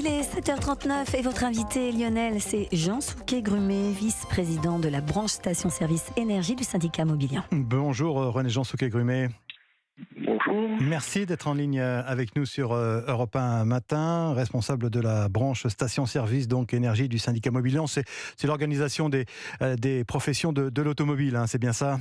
est 7h39 et votre invité Lionel, c'est Jean Souquet-Grumet, vice-président de la branche station-service énergie du syndicat Mobilian. Bonjour René-Jean Souquet-Grumet. Bonjour. Merci d'être en ligne avec nous sur Europe 1 Matin, responsable de la branche station-service donc énergie du syndicat Mobilian. C'est l'organisation des professions de l'automobile, hein, c'est bien ça ?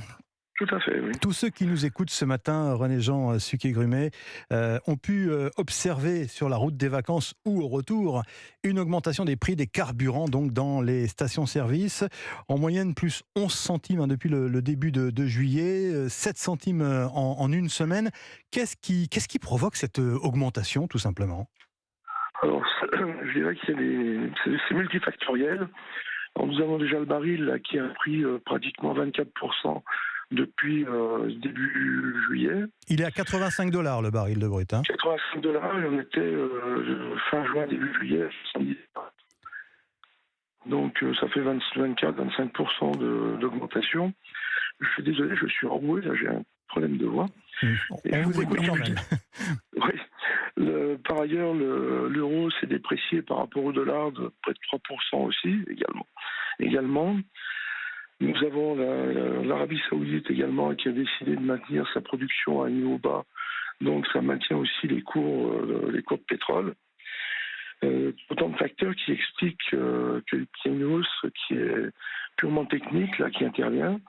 Tout à fait, oui. Tous ceux qui nous écoutent ce matin, René-Jean Souquet-Grumet, ont pu observer sur la route des vacances ou au retour une augmentation des prix des carburants donc dans les stations-service. En moyenne, plus 11 centimes depuis le début de juillet, 7 centimes en une semaine. Qu'est-ce qui provoque cette augmentation, tout simplement ? Alors, je dirais que c'est multifactoriel. Alors, nous avons déjà le baril là, qui a pris pratiquement 24% depuis début juillet. Il est à $85 le baril de brut. Hein. $85, et on était fin juin, début juillet, 70. Donc ça fait 24-25% d'augmentation. Je suis désolé, je suis enroué, là j'ai un problème de voix. On vous écoute quand même. Oui. Par ailleurs, l'euro s'est déprécié par rapport au dollar de près de 3% aussi, également. Nous avons l'Arabie Saoudite également qui a décidé de maintenir sa production à un niveau bas. Donc ça maintient aussi les cours de pétrole. Autant de facteurs qui expliquent qu'il y a une hausse qui est purement technique là, qui intervient,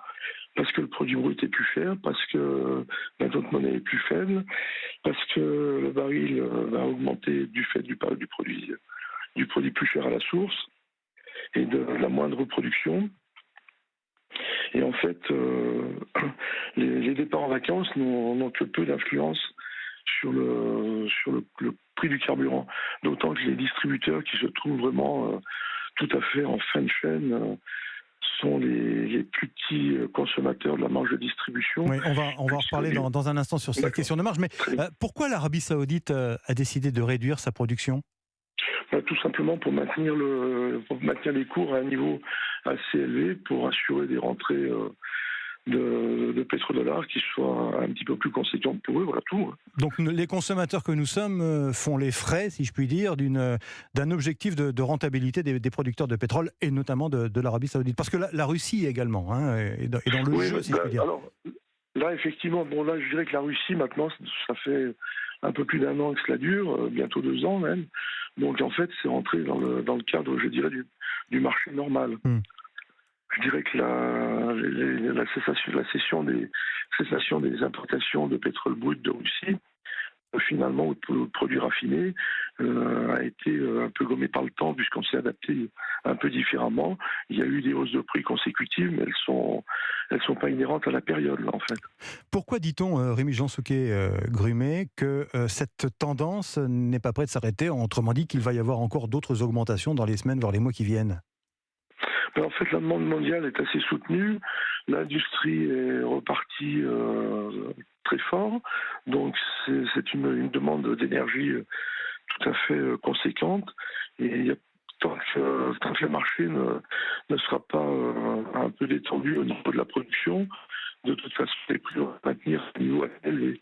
parce que le produit brut est plus cher, parce que la dot monnaie est plus faible, parce que le baril va augmenter du fait du produit plus cher à la source et de la moindre production. Et en fait, les départs en vacances n'ont que peu d'influence sur le prix du carburant. D'autant que les distributeurs qui se trouvent vraiment tout à fait en fin de chaîne sont les plus petits consommateurs de la marge de distribution. Oui, on va en reparler dans un instant sur cette question de marge. Mais pourquoi l'Arabie Saoudite a décidé de réduire sa production ? Tout simplement pour maintenir les cours à un niveau assez élevé, pour assurer des rentrées de pétrodollars qui soient un petit peu plus conséquentes pour eux, voilà tout. Donc les consommateurs que nous sommes font les frais, si je puis dire, d'un objectif de rentabilité des producteurs de pétrole et notamment de l'Arabie Saoudite. Parce que la Russie également est dans le jeu, si je puis dire. Alors, là, effectivement, je dirais que la Russie, maintenant, ça fait un peu plus d'1 an que cela dure, bientôt 2 ans même. Donc en fait, c'est rentré dans le cadre, je dirais, du marché normal. Je dirais que la cessation des importations de pétrole brut de Russie, finalement, ou de produits raffinés, a été un peu gommée par le temps, puisqu'on s'est adapté un peu différemment. Il y a eu des hausses de prix consécutives, mais elles sont pas inhérentes à la période, là, en fait. Pourquoi dit-on, Rémi-Jean Souquet-Grumet, que cette tendance n'est pas prête de s'arrêter, autrement dit qu'il va y avoir encore d'autres augmentations dans les semaines, voire les mois qui viennent ? En fait, la demande mondiale est assez soutenue. L'industrie est repartie très fort. Donc, c'est une demande d'énergie tout à fait conséquente. Et tant que le marché ne sera pas un peu détendu au niveau de la production, de toute façon, les prix vont maintenir ce niveau élevé.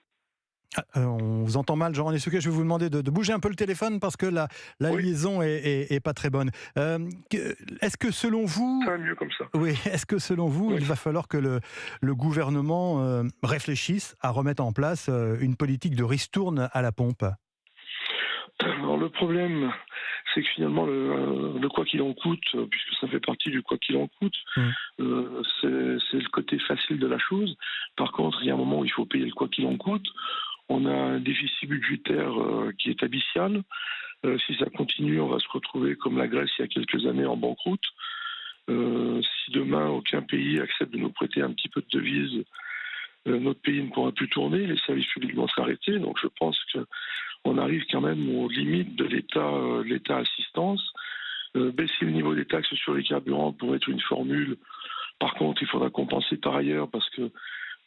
On vous entend mal, Jean-René Souquet. Je vais vous demander de bouger un peu le téléphone parce que la liaison est pas très bonne. Est-ce que selon vous... Ça va mieux comme ça. Oui, est-ce que selon vous, il va falloir que le gouvernement réfléchisse à remettre en place une politique de ristourne à la pompe ? Alors, le problème, c'est que finalement, le quoi qu'il en coûte, puisque ça fait partie du quoi qu'il en coûte, c'est le côté facile de la chose. Par contre, il y a un moment où il faut payer le quoi qu'il en coûte. On a un déficit budgétaire qui est abyssal. Si ça continue, on va se retrouver comme la Grèce il y a quelques années en banqueroute. Si demain aucun pays accepte de nous prêter un petit peu de devises, notre pays ne pourra plus tourner, les services publics vont s'arrêter. Donc je pense qu'on arrive quand même aux limites de l'État assistance. Baisser le niveau des taxes sur les carburants pourrait être une formule. Par contre, il faudra compenser par ailleurs parce que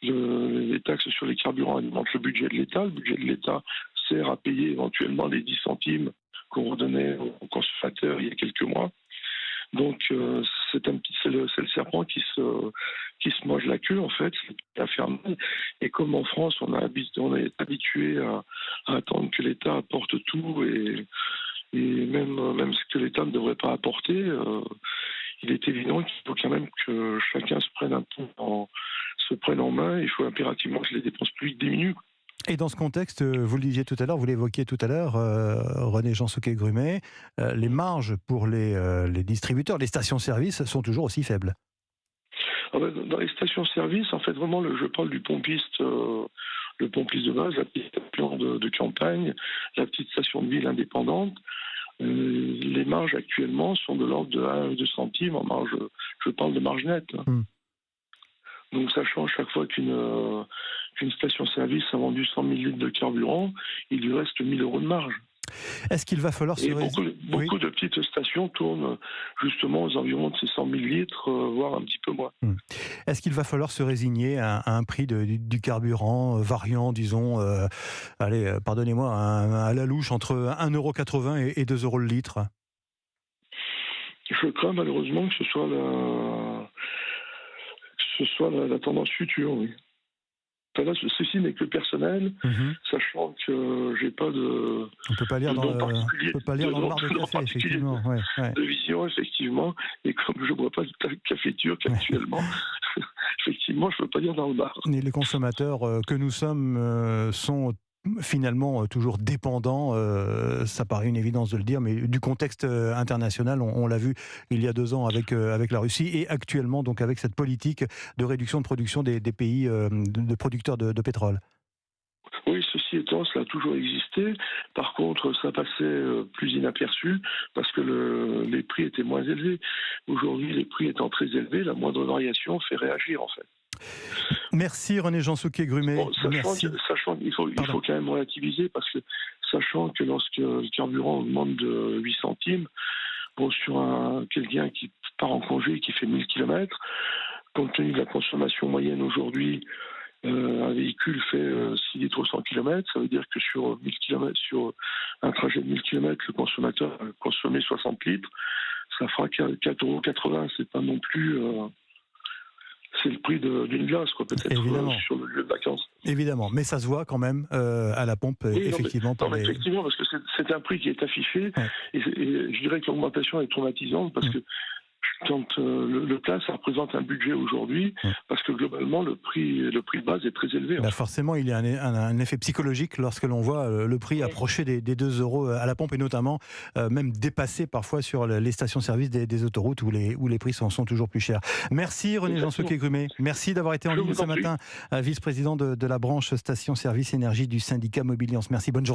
les taxes sur les carburants alimentent le budget de l'État. Le budget de l'État sert à payer éventuellement les 10 centimes qu'on redonnait aux consommateurs il y a quelques mois. Donc c'est le serpent qui se mange la queue en fait, c'est infernal. Et comme en France on est habitué à attendre que l'État apporte tout et même l'État ne devrait pas apporter, il est évident qu'il faut quand même que chacun se prenne en main. Il faut impérativement que les dépenses publiques diminuent. Et dans ce contexte, vous le disiez tout à l'heure, vous l'évoquiez tout à l'heure, René-Jean Souquet-Grumet, les marges pour les distributeurs, les stations-service sont toujours aussi faibles. Dans les stations-service, en fait, vraiment, je parle du pompiste, le pompiste de base, la petite station de campagne, la petite station de ville indépendante. Les marges actuellement sont de l'ordre de 1 ou 2 centimes en marge, je parle de marge nette. Donc sachant chaque fois qu'une station-service a vendu 100 000 litres de carburant, il lui reste 1 000 € de marge. Est-ce qu'il va falloir se résigner? Beaucoup de petites stations tournent justement aux environs de ces 100 000 litres, voire un petit peu moins. Est-ce qu'il va falloir se résigner à un prix du carburant variant, disons, allez, pardonnez-moi, à la louche entre 1,80 € et 2 € le litre? Je crains malheureusement que ce soit la tendance future, oui. Enfin là, ceci n'est que personnel, sachant que j'ai pas de. On peut pas lire dans le bar de café, effectivement. De vision, effectivement. Et comme je ne bois pas de café turc actuellement, effectivement, je ne peux pas lire dans le bar. Et les consommateurs que nous sommes sont finalement toujours dépendants, ça paraît une évidence de le dire, mais du contexte international, on l'a vu il y a 2 ans avec la Russie, et actuellement donc avec cette politique de réduction de production des pays de producteurs de pétrole. Oui, ceci étant, cela a toujours existé. Par contre, ça passait plus inaperçu parce que les prix étaient moins élevés. Aujourd'hui, les prix étant très élevés, la moindre variation fait réagir en fait. Merci René-Jean Souquet-Grumet. Sachant qu'il faut quand même relativiser, parce que sachant que lorsque le carburant augmente de 8 centimes, sur quelqu'un qui part en congé et qui fait 1000 km, compte tenu de la consommation moyenne aujourd'hui, un véhicule fait 6 litres au 100 km, ça veut dire que sur un trajet de 1000 km, le consommateur a consommé 60 litres, ça fera 4,80 €, c'est pas non plus... c'est le prix d'une glace, quoi, peut-être, sur le lieu de vacances. Évidemment, mais ça se voit quand même à la pompe, oui, effectivement. Effectivement, parce que c'est un prix qui est affiché, et je dirais que l'augmentation est traumatisante, parce que quand le plein, ça représente un budget aujourd'hui, parce que globalement, le prix de base est très élevé. Forcément, il y a un effet psychologique lorsque l'on voit le prix approcher des 2 € à la pompe, et notamment même dépasser parfois sur les stations-service des autoroutes où les prix sont toujours plus chers. Merci René-Jean Souquet-Grumet. Merci d'avoir été en ligne ce matin, vice-président de la branche station-service énergie du syndicat Mobiliance. Merci, bonne journée.